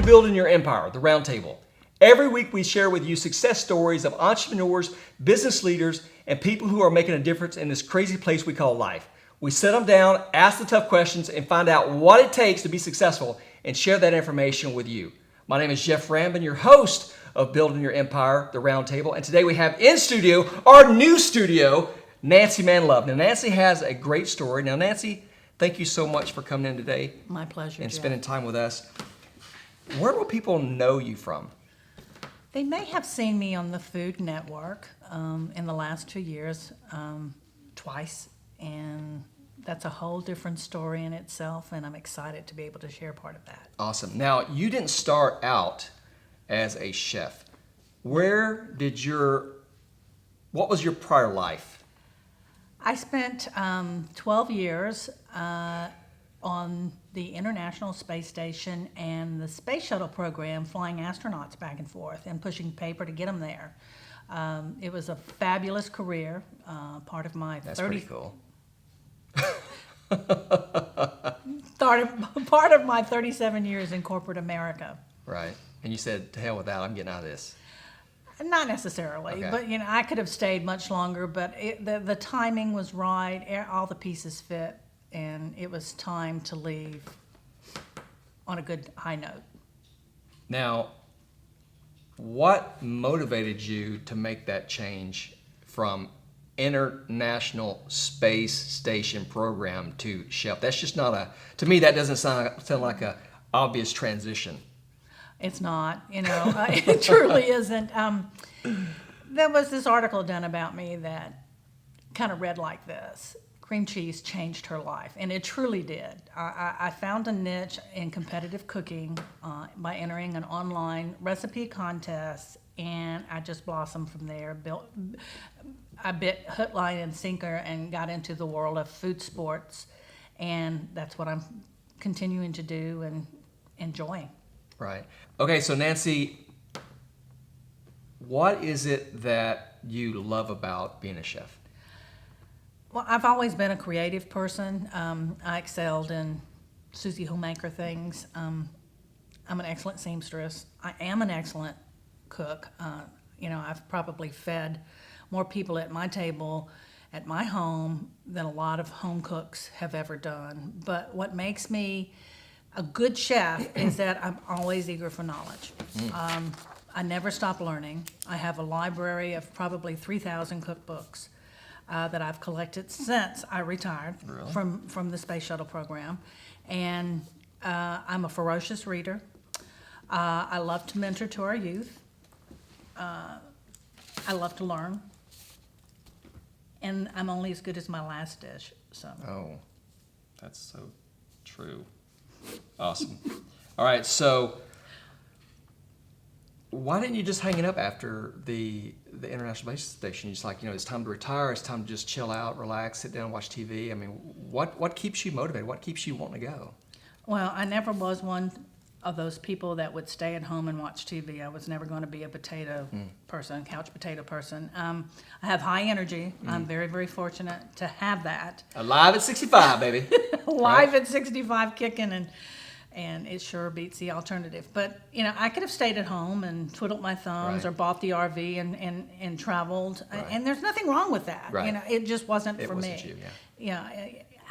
to Building Your Empire, the Roundtable. Every week we share with you success stories of entrepreneurs, business leaders, and people who are making a difference in this crazy place we call life. We sit them down, ask the tough questions, and find out what it takes to be successful and share that information with you. My name is Jeff Rambin, your host of Building Your Empire, the Roundtable, and today we have in studio, our new studio, Nancy Manlove. Now, Nancy has a great story. Now, Nancy, thank you so much for coming in today. My pleasure, and Jeff. spending time with us. Where will people know you from? They may have seen me on the Food Network in the last 2 years, twice, and that's a whole different story in itself, and I'm excited to be able to share part of that. Awesome. Now, you didn't start out as a chef. What was your prior life? I spent 12 years on the International Space Station and the Space Shuttle program, flying astronauts back and forth and pushing paper to get them there. It was a fabulous career, part of my That's pretty cool. part of my 37 years in corporate America. Right. And you said, to hell with that, I'm getting out of this. Not necessarily, Okay. but I could have stayed much longer, but the timing was right, all the pieces fit, and it was time to leave on a good high note. Now, what motivated you to make that change from International Space Station program to chef? That's just not to me, that doesn't sound like a obvious transition. It's not, it truly isn't. There was this article done about me that kind of read like this: cream cheese changed her life, and it truly did. I found a niche in competitive cooking by entering an online recipe contest, and I just blossomed from there. I bit hook, line, and sinker and got into the world of food sports, and that's what I'm continuing to do and enjoying. Right. Okay, so Nancy, what is it that you love about being a chef? Well, I've always been a creative person. I excelled in Susie Homemaker things. I'm an excellent seamstress. I am an excellent cook. I've probably fed more people at my table at my home than a lot of home cooks have ever done. But what makes me a good chef is that I'm always eager for knowledge. I never stop learning. I have a library of probably 3,000 cookbooks that I've collected since I retired from the Space Shuttle program. And I'm a ferocious reader. I love to mentor to our youth. I love to learn. And I'm only as good as my last dish. So. Oh, that's so true. Awesome. All right, so why didn't you just hang it up after the International Space Station? You just it's time to retire, it's time to just chill out, relax, sit down, watch TV. I mean, what keeps you motivated? What keeps you wanting to go? Well, I never was one of those people that would stay at home and watch TV. I was never going to be a potato person, couch potato person. I have high energy. I'm very, very fortunate to have that. Alive at 65, baby. Alive at 65, kicking, and it sure beats the alternative. But I could have stayed at home and twiddled my thumbs, or bought the RV and traveled. And there's nothing wrong with that. Right. It just wasn't for me. It wasn't you, yeah.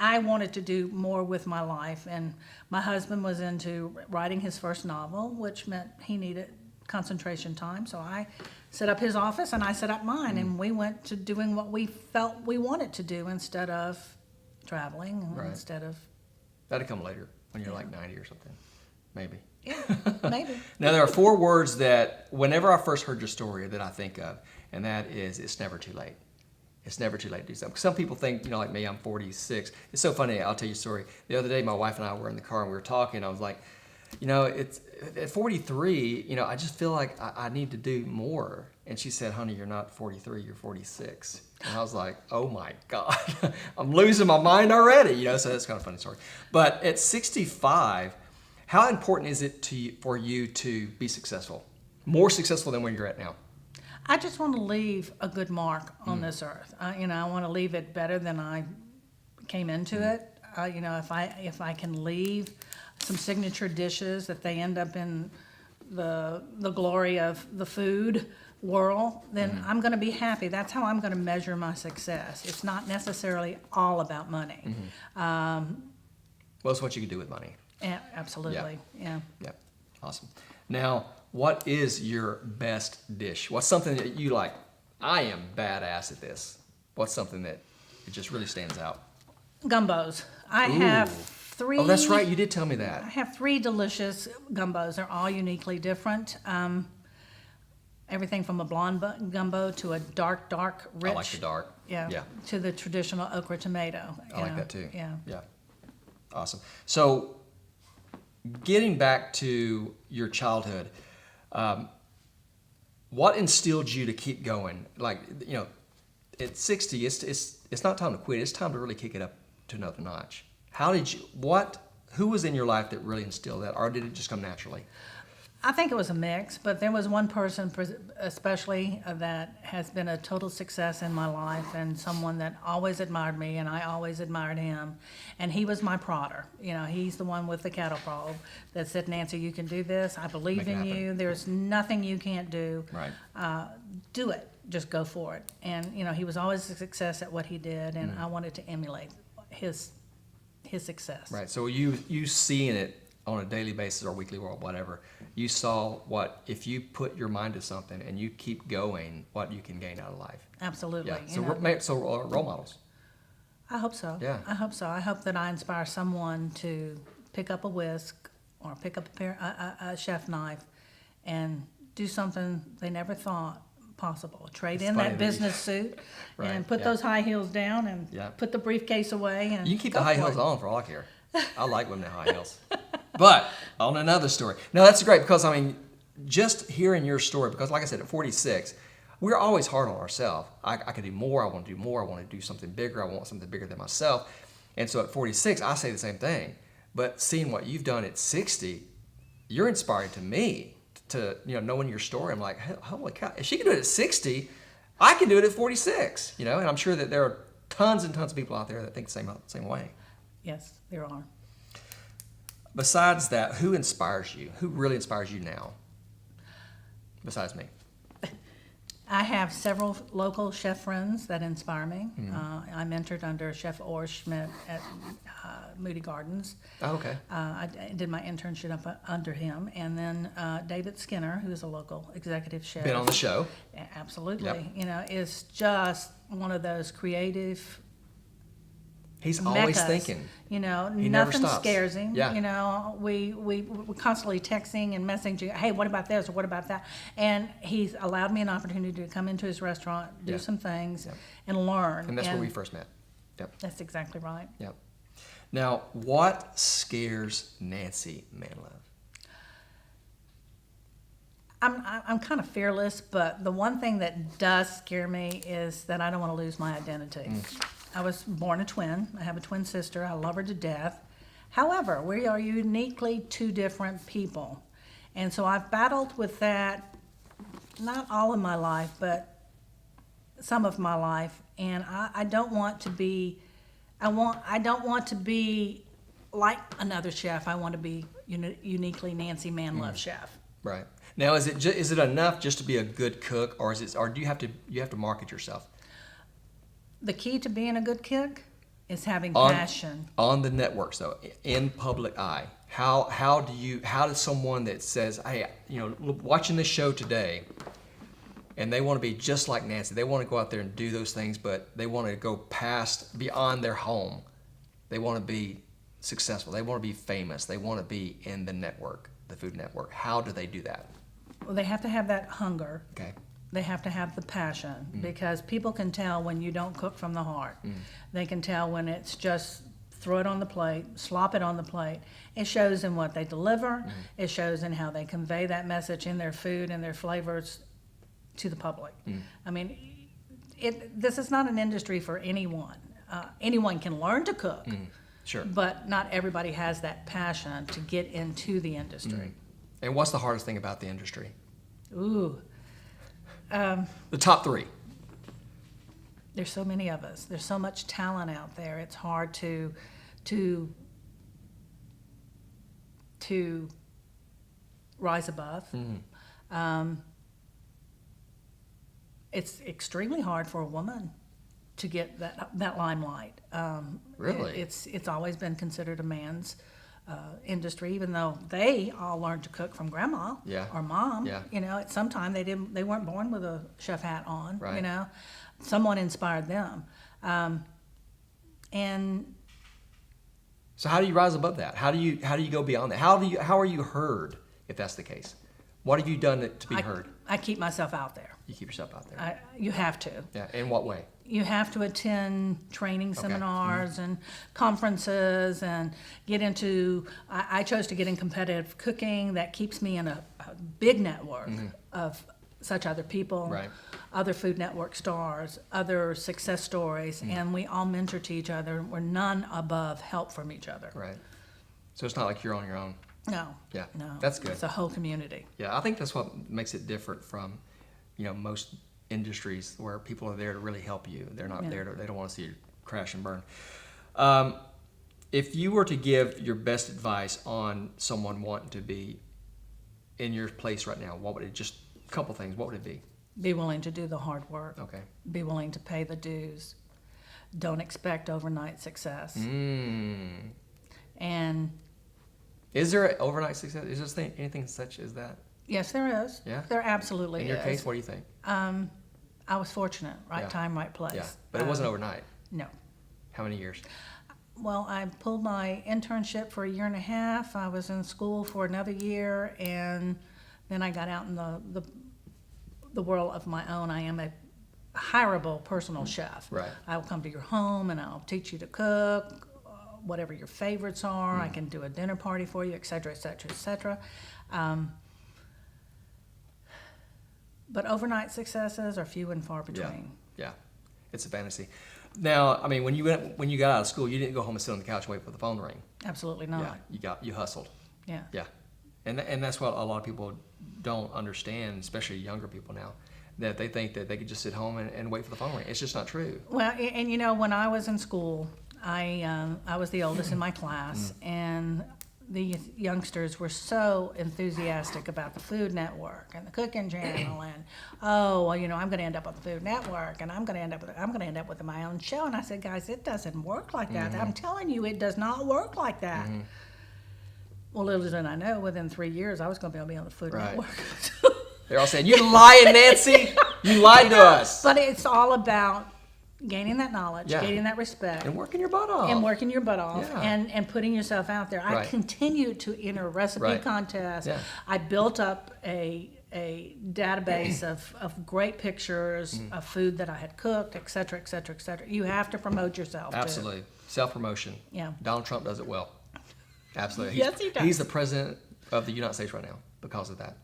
I wanted to do more with my life, and my husband was into writing his first novel, which meant he needed concentration time. So I set up his office and I set up mine, and we went to doing what we felt we wanted to do instead of traveling, instead of... That'll come later when you're like 90 or something, maybe. Yeah, maybe. Now, there are 4 words that whenever I first heard your story that I think of, and that is, it's never too late. It's never too late to do something. Some people think, like me, I'm 46. It's so funny. I'll tell you a story. The other day, my wife and I were in the car and we were talking. I was like, it's at 43, I just feel like I need to do more. And she said, honey, you're not 43, you're 46. And I was like, oh my God, I'm losing my mind already. So that's kind of a funny story. But at 65, how important is it for you to be successful? More successful than where you're at now? I just want to leave a good mark on this earth. I want to leave it better than I came into it. If I can leave some signature dishes that they end up in the glory of the food world, then I'm going to be happy. That's how I'm going to measure my success. It's not necessarily all about money. Well, it's what you can do with money. Yeah, absolutely. Yeah. Yep. Awesome. Now, what is your best dish? What's something that you like? I am badass at this. What's something that it just really stands out? Gumbos. I Ooh. have 3. Oh, that's right. You did tell me that. I have 3 delicious gumbos. They're all uniquely different. Everything from a blonde gumbo to a dark, rich. I like the dark. Yeah. To the traditional okra tomato. I like that too. Yeah. Yeah. Awesome. So, getting back to your childhood, what instilled you to keep going? Like, you know, at 60, it's not time to quit. It's time to really kick it up to another notch. Who was in your life that really instilled that, or did it just come naturally? I think it was a mix, but there was one person especially that has been a total success in my life, and someone that always admired me, and I always admired him. And he was my prodder. You know, he's the one with the cattle prod that said, Nancy, you can do this. I believe in you. There's nothing you can't do. Right. Do it. Just go for it. And, you know, he was always a success at what he did, and I wanted to emulate his success. Right. So you seeing it on a daily basis or weekly or whatever, you saw what, if you put your mind to something and you keep going, what you can gain out of life. Absolutely. Yeah. So role models. I hope so. Yeah. I hope so. I hope that I inspire someone to pick up a whisk or pick up a chef knife and do something they never thought possible. Trade in that business suit Right, and put those high heels down and put the briefcase away. And you can keep go the high for heels it. on for all I care. I like women in high heels. But on another story. No, that's great because, I mean, just hearing your story, because like I said, at 46, we're always hard on ourselves. I can do more. I want to do more. I want to do something bigger. I want something bigger than myself. And so at 46, I say the same thing. But seeing what you've done at 60, you're inspiring to me to, you know, knowing your story. I'm like, holy cow, if she can do it at 60, I can do it at 46, you know? And I'm sure that there are tons and tons of people out there that think the same way. Yes, there are. Besides that, who inspires you? Who really inspires you now? Besides me. I have several local chef friends that inspire me. I mentored under Chef Orr Schmidt at Moody Gardens. Oh, okay. I did my internship under him. And then David Skinner, who is a local executive chef. Been on the show. Absolutely. Yep. You know, is just one of those creative He's always meccas. thinking. You know, He never nothing stops. scares him. Yeah. You know, we're constantly texting and messaging, hey, what about this or what about that? And he's allowed me an opportunity to come into his restaurant, do some things, and learn. And that's where we first met. Yep. That's exactly right. Yep. Now, what scares Nancy Manlove? I'm kind of fearless, but the one thing that does scare me is that I don't want to lose my identity. I was born a twin. I have a twin sister. I love her to death. However, we are uniquely 2 different people. And so I've battled with that, not all of my life, but some of my life. And I don't want to be, I don't want to be like another chef. I want to be uniquely Nancy Manlove chef. Right. Now, is it enough just to be a good cook, or do you have to market yourself? The key to being a good cook is having passion. On the networks, though, in public eye, how does someone that says, hey, you know, watching this show today, and they want to be just like Nancy, they want to go out there and do those things, but they want to go beyond their home. They want to be successful. They want to be famous. They want to be in the network, the Food Network. How do they do that? Well, they have to have that hunger. Okay. They have to have the passion, because people can tell when you don't cook from the heart. They can tell when it's just throw it on the plate, slop it on the plate. It shows in what they deliver. It shows in how they convey that message in their food and their flavors to the public. I mean, this is not an industry for anyone. Anyone can learn to cook, Sure. but not everybody has that passion to get into the industry. And what's the hardest thing about the industry? Ooh. The top 3. There's so many of us. There's so much talent out there. It's hard to to rise above. It's extremely hard for a woman to get that limelight. Really? It's always been considered a man's industry, even though they all learned to cook from grandma or mom. Yeah. You know, at some time they weren't born with a chef hat on. Right. You know, someone inspired them, and So how do you rise above that? How do you go beyond that? How are you heard if that's the case? What have you done to be heard? I keep myself out there. You keep yourself out there. You have to. Yeah. In what way? You have to attend training seminars and conferences and get into, I chose to get in competitive cooking. That keeps me in a big network of such other people, Right. other Food Network stars, other success stories, and we all mentor to each other. We're none above help from each other. Right. So it's not like you're on your own. No. Yeah. No. That's good. It's a whole community. Yeah, I think that's what makes it different from, most industries where people are there to really help you. They're not there they don't want to see you crash and burn. If you were to give your best advice on someone wanting to be in your place right now, what would it, just a couple things, what would it be? Be willing to do the hard work. Okay. Be willing to pay the dues. Don't expect overnight success. And Is there overnight success? Is there anything such as that? yes, there is. Yeah? There absolutely In is. your case, what do you think? I was fortunate. Right Yeah. time, right place. Yeah, but it wasn't overnight. No. How many years? Well, I pulled my internship for a year and a half. I was in school for another year, and then I got out in the world of my own. I am a hireable personal chef. Right. I will come to your home and I'll teach you to cook, whatever your favorites are. I can do a dinner party for you, et cetera, et cetera, et cetera. But overnight successes are few and far between. Yeah, it's a fantasy. Now, I mean, when you got out of school, you didn't go home and sit on the couch and wait for the phone to ring. Absolutely not. Yeah, you hustled. Yeah. Yeah, and that's what a lot of people don't understand, especially younger people now, that they think that they could just sit home and wait for the phone to ring. It's just not true. Well, and when I was in school, I was the oldest in my class, and the youngsters were so enthusiastic about the Food Network and the cooking channel, and I'm going to end up on the Food Network, and I'm going to end up with my own show. And I said, guys, it doesn't work like that. I'm telling you, it does not work like that. Well, little did I know, within 3 years, I was going to be on the Food Network. They're all saying, "You lying, Nancy! You lied to us." But it's all about gaining that knowledge, gaining that respect, and working your butt off. Yeah. and putting yourself out there. I continued to enter recipe contests. Yeah. I built up a database of great pictures of food that I had cooked, et cetera, et cetera, et cetera. You have to promote yourself. Absolutely. Self-promotion. Yeah. Donald Trump does it well. Absolutely. Yes, he does. He's the president of the United States right now because of that.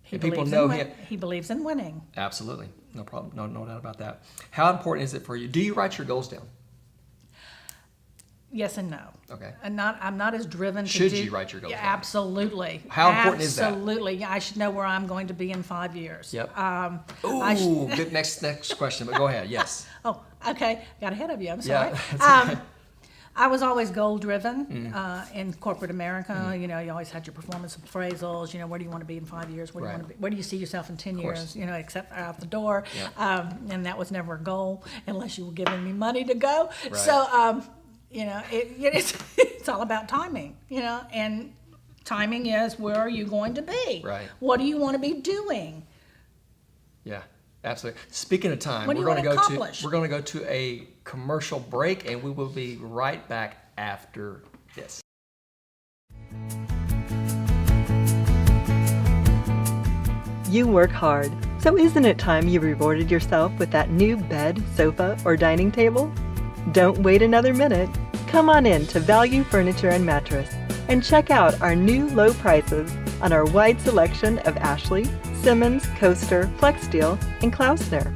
He People believes know in him. He believes in winning. Absolutely. No problem. No doubt about that. How important is it for you? Do you write your goals down? Yes and no. Okay. I'm not as driven. Should to you write your goals Yeah, down? absolutely. How important is that? Absolutely. Yeah, I should know where I'm going to be in 5 years. Yep. Ooh, Good next question, but go ahead. Yes. Oh, okay. Got ahead of you. I'm sorry. Yeah, that's okay. I was always goal driven in corporate America. You always had your performance appraisals. Where do you want to be in 5 years? Where do you want to be? Where do you see yourself in 10 course. years? Except out the door. Yeah. And that was never a goal unless you were giving me money to go. Right. So, it's all about timing. And timing is, where are you going to be? Right. What do you want to be doing? Yeah. Absolutely. Speaking of time, What do you we're want to accomplish? going to go to a commercial break, and we will be right back after this. You work hard, so isn't it time you rewarded yourself with that new bed, sofa, or dining table? Don't wait another minute. Come on in to Value Furniture and Mattress and check out our new low prices on our wide selection of Ashley, Simmons, Coaster, FlexSteel, and Klausner.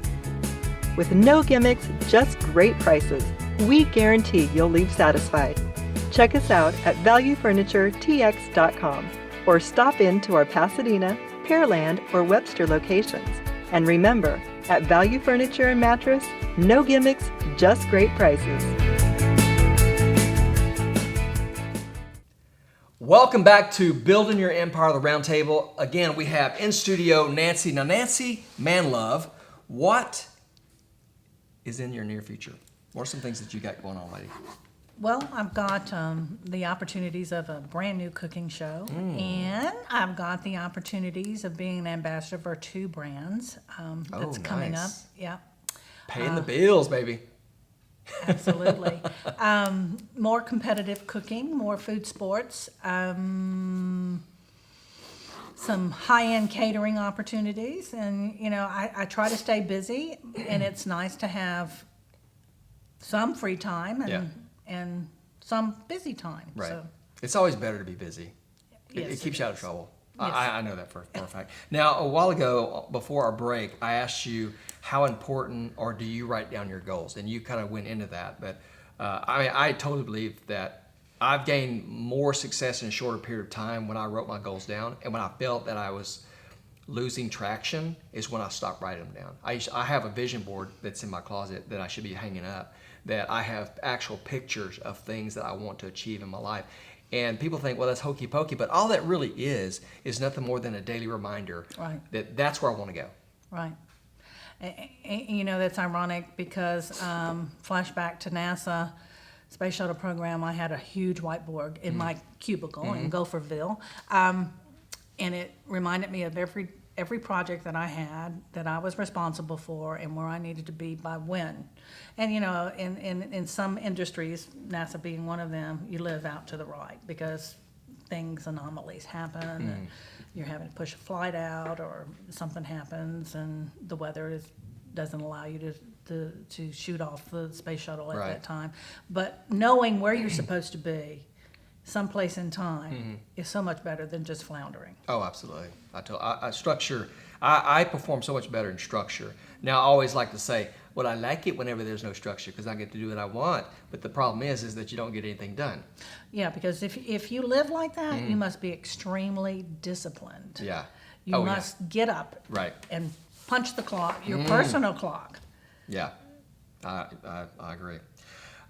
With no gimmicks, just great prices, we guarantee you'll leave satisfied. Check us out at valuefurnituretx.com or stop in to our Pasadena, Pearland, or Webster locations. And remember, at Value Furniture and Mattress, no gimmicks, just great prices. Welcome back to Building Your Empire, the Round Table. Again, we have in studio Nancy. Now, Nancy Manlove, what is in your near future? What are some things that you got going on, lady? Well, I've got the opportunities of a brand new cooking show, and I've got the opportunities of being an ambassador for 2 brands that's coming up. Nice. Yeah, Paying the bills, baby. absolutely. More competitive cooking, more food sports, some high-end catering opportunities, and I try to stay busy, and it's nice to have some free time and some busy time. Right. So, It's always better to be busy. Yes, It keeps you out of trouble. Yes. I know that for a fact. Now, a while ago, before our break, I asked you how important or do you write down your goals? And you kind of went into that. But I totally believe that I've gained more success in a shorter period of time when I wrote my goals down. And when I felt that I was losing traction is when I stopped writing them down. I have a vision board that's in my closet that I should be hanging up, that I have actual pictures of things that I want to achieve in my life. And people think, well, that's hokey pokey, but all that really is nothing more than a daily reminder that that's where I want to go. right. That's ironic because flashback to NASA Space Shuttle program, I had a huge whiteboard in my cubicle in Gopherville, and it reminded me of every project that I had that I was responsible for and where I needed to be by when. And in some industries, NASA being one of them, you live out to the right because anomalies happen. And you're having to push a flight out, or something happens, and the weather doesn't allow you to shoot off the space shuttle at that time. But knowing where you're supposed to be, someplace in time, is so much better than just floundering. Oh, absolutely. I perform so much better in structure. Now, I always like to say, well, I like it whenever there's no structure because I get to do what I want. But the problem is that you don't get anything done. Yeah, because if you live like that, you must be extremely disciplined. Yeah. You must get up and punch the clock, your personal clock. Yeah, I agree.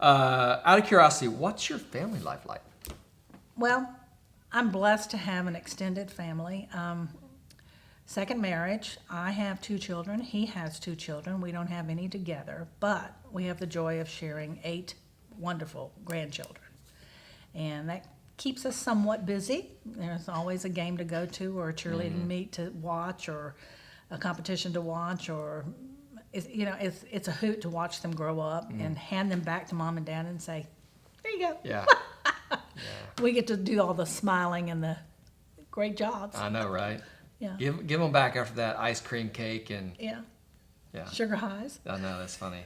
Out of curiosity, what's your family life like? Well, I'm blessed to have an extended family. Second marriage, I have 2 children. He has 2 children. We don't have any together, but we have the joy of sharing 8 wonderful grandchildren. And that keeps us somewhat busy. There's always a game to go to, or a cheerleading meet to watch, or a competition to watch, or it's a hoot to watch them grow up and hand them back to mom and dad and say, "There you go." Yeah. We get to do all the smiling and the great jobs. I know, right? Yeah. Give them back after that ice cream cake and Yeah. yeah. Sugar highs. I know, that's funny.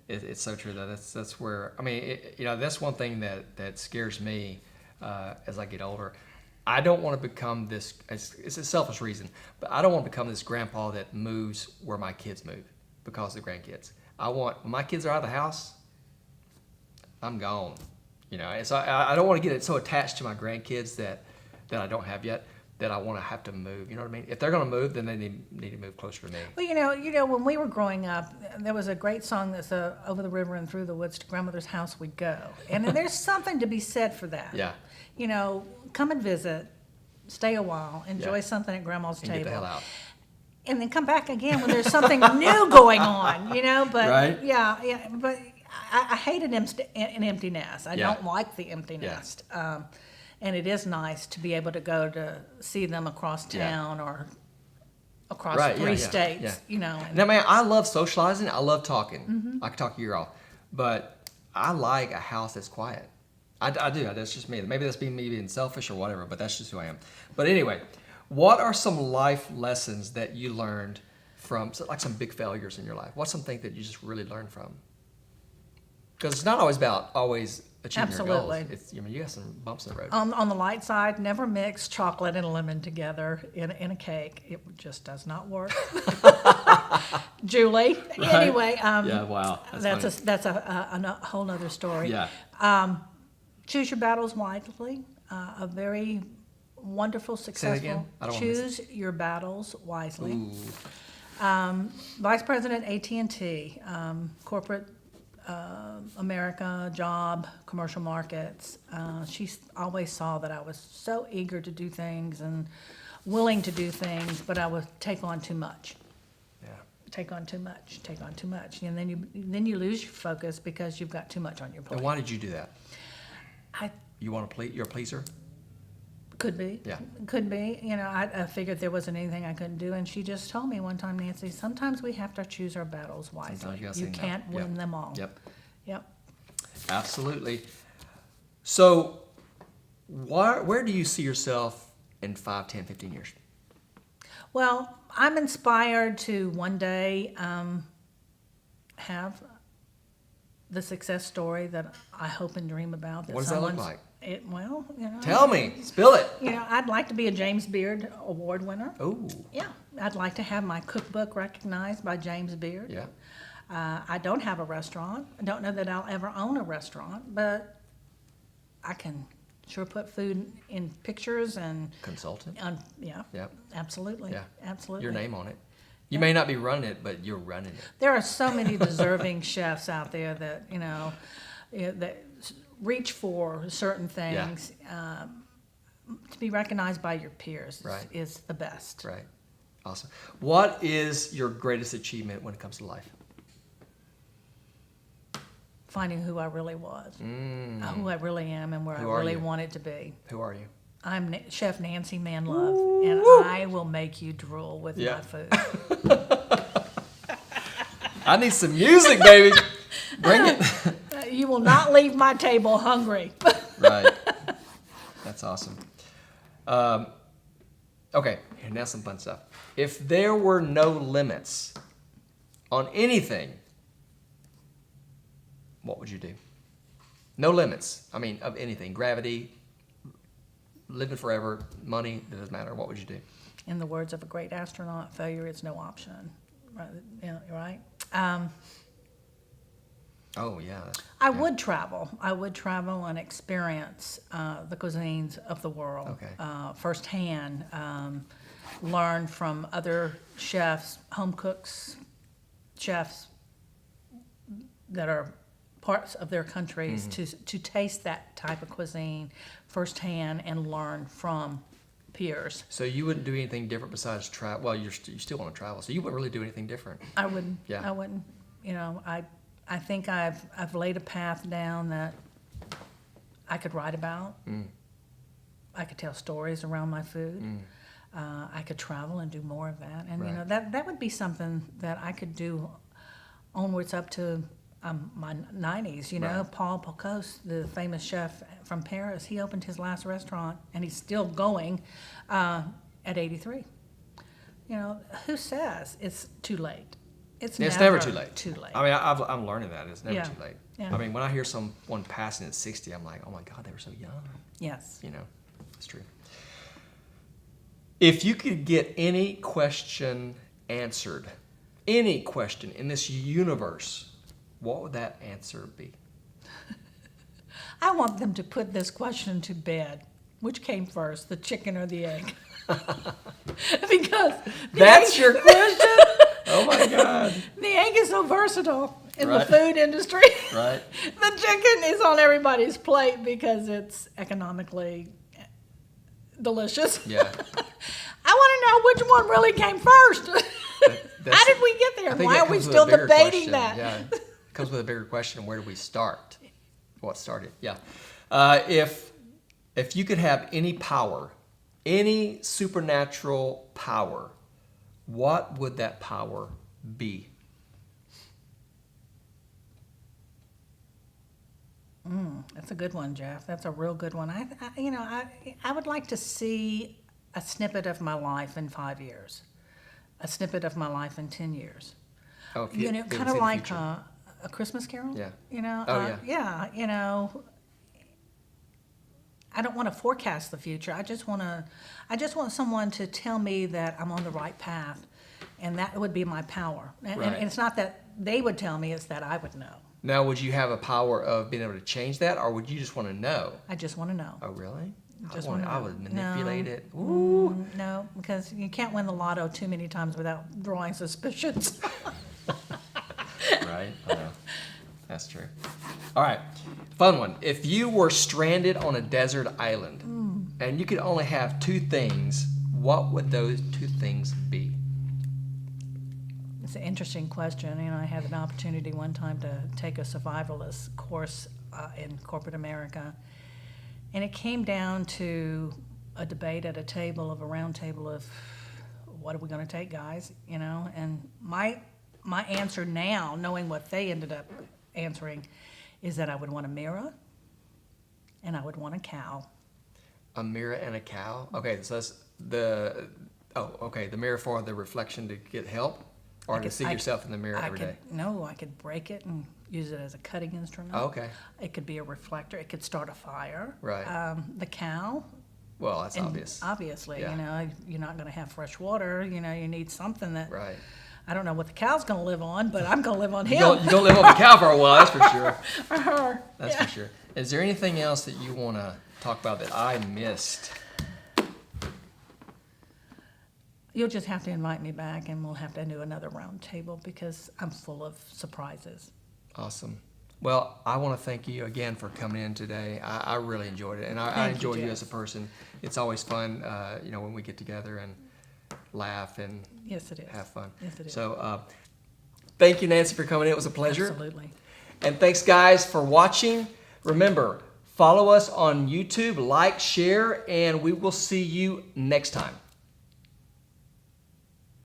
It's so true though. That's where that's one thing that scares me as I get older. I don't want to become this. It's a selfish reason, but I don't want to become this grandpa that moves where my kids move because of the grandkids. When my kids are out of the house, I'm gone. And so I don't want to get so attached to my grandkids that I don't have yet, that I want to have to move. You know what I mean? If they're going to move, then they need to move closer to me. Well, when we were growing up, there was a great song that's over the river and through the woods to grandmother's house we go. And there's something to be said for that. Yeah. Come and visit, stay a while, enjoy something at grandma's And table. get the hell out. And then come back again when there's something new going on, but Right? yeah, but I hate an empty nest. I Yeah. don't like the empty Yeah. nest. And it is nice to be able to go to see them across town or across 3 states, Now, man, I love socializing. I love talking. I can talk your ear off. But I like a house that's quiet. I do. That's just me. Maybe that's me being selfish or whatever, but that's just who I am. But anyway, what are some life lessons that you learned from, like some big failures in your life? What's something that you just really learned from? Because it's not always about achieving Absolutely. your goals. You got some bumps in the road. On the light side, never mix chocolate and lemon together in a cake. It just does not work. Julie. Right? Anyway, Yeah, wow. that's a whole nother story. Yeah. Choose your battles wisely. A very wonderful, successful. again? I don't wanna miss Choose your battles wisely. Ooh. Vice President AT&T, corporate America, job, commercial markets. She always saw that I was so eager to do things and willing to do things, but I would take on too much. Yeah. Take on too much, and then you lose your focus because you've got too much on your plate. And why did you do that? I You want to please? You're a pleaser. could be, Yeah. could be. You know, I figured there wasn't anything I couldn't do, and she just told me one time, Nancy, sometimes we have to choose our battles wisely. Sometimes you gotta You say no. can't win Yep. them all. Yep. Yep. Absolutely. So, where do you see yourself in 5, 10, 15 years? Well, I'm inspired to one day have the success story that I hope and dream about. What does that look like? Well, you know. Tell me. Spill it. You know, I'd like to be a James Beard Award winner. Oh. Yeah, I'd like to have my cookbook recognized by James Beard. Yeah. I don't have a restaurant. I don't know that I'll ever own a restaurant, but I can sure put food in pictures and Consultant. yeah, Yep. absolutely, Yeah. absolutely. Your name on it. You may not be running it, but you're running it. There are so many deserving chefs out there that that reach for certain things. To be recognized by your peers Right. is the best. Right. Awesome. What is your greatest achievement when it comes to life? Finding who I really was, who I really am, and where Who I are really you? wanted to be. Who are you? I'm Chef Nancy Manlove, and I will make you drool with Yeah. my food. I need some music, baby. Bring it. You will not leave my table hungry. Right. That's awesome. Okay, here, now some fun stuff. If there were no limits on anything, what would you do? No limits. I mean, of anything. Gravity, living forever, money, it doesn't matter. What would you do? In the words of a great astronaut, failure is no option. Right? Right? Oh, yeah. I would travel. I would travel and experience the cuisines of the world firsthand. Learn from other chefs, home cooks, chefs that are parts of their countries to taste that type of cuisine firsthand and learn from peers. So you wouldn't do anything different besides travel? Well, you still want to travel, so you wouldn't really do anything different. I wouldn't. Yeah. I wouldn't. You know, I think I've laid a path down that I could write about. I could tell stories around my food. I could travel and do more of that, and you know that would be something that I could do onwards up to my 90s. You know, Right. Paul Bocuse, the famous chef from Paris, he opened his last restaurant, and he's still going at 83. You know, who says it's too late? It's never too late. Too late. I mean, I'm learning that. It's never Yeah. too late. Yeah. I mean, when I hear someone passing at 60, I'm like, oh my God, they were so young. Yes. You know, it's true. If you could get any question answered, any question in this universe, what would that answer be? I want them to put this question to bed. Which came first, the chicken or the egg? Because That's your question? Oh my God. the egg is so versatile in Right. the food industry. Right. The chicken is on everybody's plate because it's economically delicious. Yeah. I want to know which one really came first. That's- How did we get there? I think Why that are we comes with still a bigger debating question. that? Yeah, it comes with a bigger question: where do we start? What started? Yeah. If you could have any power, any supernatural power, what would that power be? That's a good one, Jeff. That's a real good one. I would like to see a snippet of my life in 5 years, a snippet of my life in 10 years. Oh, if You know, if you kind see of the like future. a Christmas Carol. Yeah. You know. Oh, yeah. You know, I don't want to forecast the future. I just want someone to tell me that I'm on the right path, and that would be my power. And Right. it's not that they would tell me; it's that I would know. Now, would you have a power of being able to change that, or would you just want to know? I just want to know. Oh, really? Just I wanna know. would manipulate No. it. Ooh. No, because you can't win the lotto too many times without drawing suspicions. Right? I know. That's true. All right, fun one. If you were stranded on a desert island and you could only have two things, what would those two things be? It's an interesting question. You know, I had an opportunity one time to take a survivalist course in corporate America, and it came down to a debate at a round table of what are we going to take, guys? You know, and my answer now, knowing what they ended up answering, is that I would want a mirror and I would want a cow. A mirror and a cow? Okay, so that's the mirror for the reflection to get help? Or to see yourself in the mirror every day? No, I could break it and use it as a cutting instrument. Oh, okay. It could be a reflector. It could start a fire. Right. The cow. Well, that's and obvious. Obviously, Yeah. you know, you're not going to have fresh water. You know, you need something that. Right. I don't know what the cow's going to live on, but I'm going to live on You him. don't live on the cow for a while, that's for sure. Or her. That's for sure. Is there anything else that you want to talk about that I missed? You'll just have to invite me back, and we'll have to do another round table because I'm full of surprises. Awesome. Well, I want to thank you again for coming in today. I really enjoyed it, and I Thank you, enjoy you Jeff. as a person. It's always fun, you know, when we get together and laugh and Yes, it is. have fun. Yes, it is. So, thank you, Nancy, for coming in. It was a pleasure. Absolutely. And thanks, guys, for watching. Remember, follow us on YouTube, like, share, and we will see you next time.